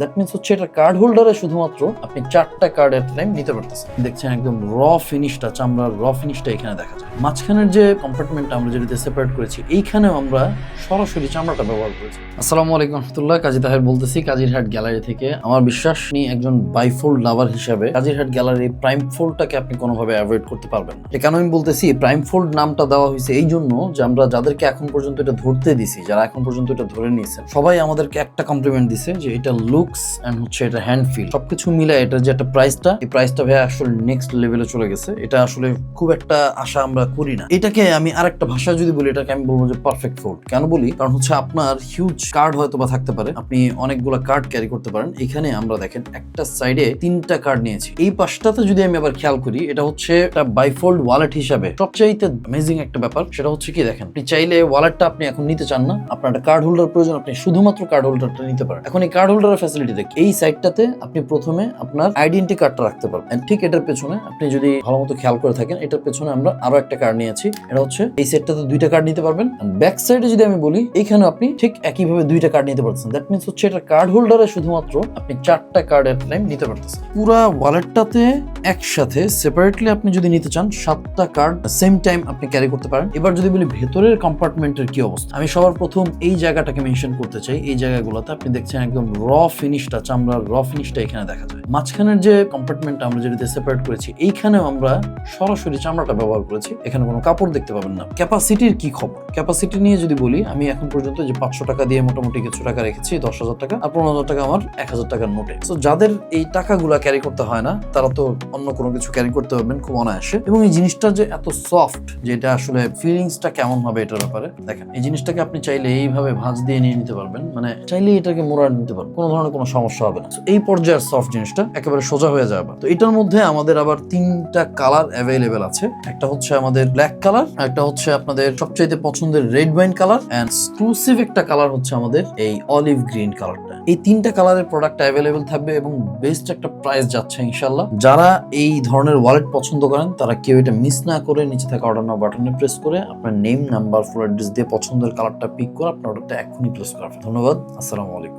That means হচ্ছে এটা card হোল্ডারে শুধুমাত্র আপনি 4টা কার্ড এট টাইম নিতে পারতেছেন। দেখছেন একদম র ফিনিশটা, চামড়ার র ফিনিশটা এখানে দেখা যায়। মাঝখানের যে কম্পার্টমেন্টটা আমরা যেটাতে সেপারেট করেছি এইখানেও আমরা সরাসরি চামড়াটা ব্যবহার করেছি। আসসালামু আলাইকুম রাহমাতুল্লাহ, কাজী তাহের বলতেছি কাজীরহাট গ্যালারি থেকে। আমার বিশ্বাস আপনি একজন বাইফোল্ড লাভার হিসাবে কাজীরহাট গ্যালারির প্রাইম ফোল্ডটাকে আপনি কোনোভাবে অ্যাভয়েড করতে পারবেন না। কেন আমি বলতেছি প্রাইম ফোল্ড নামটা দেওয়া হয়েছে এই জন্য যে আমরা যাদেরকে এখন পর্যন্ত এটা ধরতে দিছি, যারা এখন পর্যন্ত এটা ধরে নিয়েছেন, সবাই আমাদেরকে একটা কমপ্লিমেন্ট দিছে যে এটা লুকস এন্ড হচ্ছে এটা হ্যান্ড ফিল সবকিছু মিলে এটা যে একটা প্রাইসটা, এই প্রাইসটা ভাই আসলে নেক্সট লেভেলে চলে গেছে। এটা আসলে খুব একটা আশা আমরা করি না। এটাকে আমি আরেকটা ভাষা যদি বলি, এটাকে আমি বলবো যে পারফেক্ট ফোল্ড। কেন বলি? কারণ হচ্ছে আপনার হিউজ কার্ড হয়তো বা থাকতে পারে, আপনি অনেকগুলো কার্ড ক্যারি করতে পারেন। এখানে আমরা দেখেন একটা সাইডে 3টা কার্ড নিয়েছি। এই পাশটাতে যদি আমি আবার খেয়াল করি, এটা হচ্ছে একটা বাইফোল্ড ওয়ালেট হিসাবে সবচাইতে অ্যামেজিং একটা ব্যাপার। সেটা হচ্ছে কি, দেখেন আপনি চাইলে ওয়ালেটটা আপনি এখন নিতে চান না, আপনার একটা কার্ড হোল্ডার প্রয়োজন, আপনি শুধুমাত্র কার্ড হোল্ডারটা নিতে পারেন। এখন এই কার্ড হোল্ডারের ফ্যাসিলিটি দেখি, এই সাইডটাতে আপনি প্রথমে আপনার আইডেন্টি কার্ডটা রাখতে পারবেন। ঠিক এটার পেছনে আপনি যদি ভালো মতো খেয়াল করে থাকেন, এটার পেছনে আমরা আরো একটা কার্ড নিয়েছি। এটা হচ্ছে এই সেটটাতে 2টা কার্ড নিতে পারবেন। ব্যাক সাইডে যদি আমি বলি, এইখানে আপনি ঠিক একইভাবে 2টা কার্ড নিতে পারছেন। দ্যাট মিন্স হচ্ছে এটা কার্ড হোল্ডারে শুধুমাত্র আপনি 4টা কার্ড এট টাইম নিতে পারতেছেন। পুরো ওয়ালেটটাতে একসাথে সেপারেটলি আপনি যদি নিতে চান 7টা কার্ড সেম টাইম আপনি ক্যারি করতে পারেন। এবার যদি বলি ভেতরের কম্পার্টমেন্টের কি অবস্থা, আমি সবার প্রথম এই জায়গাটাকে মেনশন করতে চাই। এই জায়গাগুলোতে আপনি দেখছেন একদম র ফিনিশটা, চামড়ার র ফিনিশটা এখানে দেখা যায়। মাঝখানের যে কম্পার্টমেন্টটা আমরা যেটাতে সেপারেট করেছি এইখানেও আমরা সরাসরি চামড়াটা ব্যবহার করেছি। এখানে কোনো কাপড় দেখতে পাবেন না। ক্যাপাসিটির কি খবর? ক্যাপাসিটি নিয়ে যদি বলি, আমি এখন পর্যন্ত যে 500 টাকা দিয়ে মোটামুটি কিছু টাকা রেখেছি, 10,000 টাকা আর 15,000 টাকা আমার 1,000 টাকার নোটে। তো যাদের এই টাকাগুলা ক্যারি করতে হয় না, তারা তো অন্য কোনো কিছু ক্যারি করতে পারবেন খুব অনায়াসে। এবং এই জিনিসটা যে এত সফট, যে এটা আসলে ফিলিংসটা কেমন হবে এটার ব্যাপারে দেখেন। এই জিনিসটাকে আপনি চাইলে এইভাবে ভাঁজ দিয়ে নিয়ে নিতে পারবেন, মানে চাইলে এটাকে মোড়া নিতে পারবেন, কোনো ধরনের কোনো সমস্যা হবে না। এই পর্যায়ের সফট জিনিসটা একেবারে সোজা হয়ে যাবে। তো এটার মধ্যে আমাদের আবার 3টা কালার অ্যাভেলেবেল আছে। একটা হচ্ছে আমাদের ব্ল্যাক কালার, একটা হচ্ছে আপনাদের সবচাইতে পছন্দের red wine colour, and exclusive একটা কালার হচ্ছে আমাদের এই অলিভ গ্রিন কালারটা। এই 3টা কালারের প্রোডাক্ট অ্যাভেলেবেল থাকবে এবং বেস্ট একটা প্রাইস যাচ্ছে ইনশাল্লাহ। যারা এই ধরনের ওয়ালেট পছন্দ করেন তারা কেউ এটা মিস না করে নিচে থাকা অর্ডার নাও বাটনে প্রেস করে আপনার নেম, নাম্বার, ফুল অ্যাড্রেস দিয়ে পছন্দের কালারটা পিক করে আপনার অর্ডারটা এখনই প্লেস করা। ধন্যবাদ। আসসালামু আলাইকুম।